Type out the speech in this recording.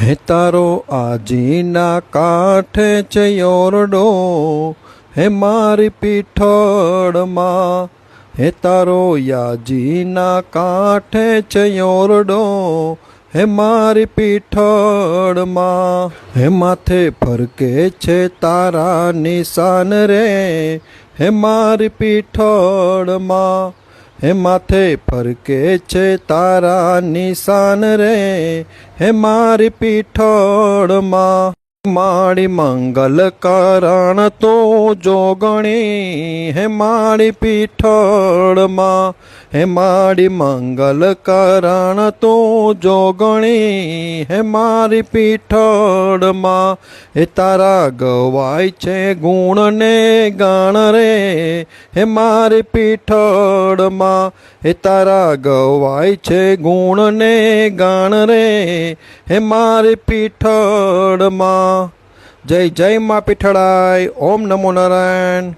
હે તારો આજીના કાંઠે છે ઓરડો, હે મારી પીઠળમાં. હે તારો યાજીના કાંઠે છે ઓરડો, હે મારી પીઠળમાં. હે માથે ફરકે છે તારા નિશાન રે, હે મારી પીઠળમાં. હે માથે ફરકે છે તારા નિશાન રે, હે મારી પીઠળમાં. મારી મંગલ કરણ તો જોગણી, હે મારી પીઠળમાં. હે મારી મંગલ કરણ તો જોગણી, હે મારી પીઠળમાં. હે તારા ગવાય છે ગુણ ને ગાણ રે, હે મારી પીઠળમાં. હે તારા ગવાય છે ગુણ ને ગાણ રે, હે મારી પીઠળમાં. જય જય મા પીઠળાય. ઓમ નમો નારાયણ.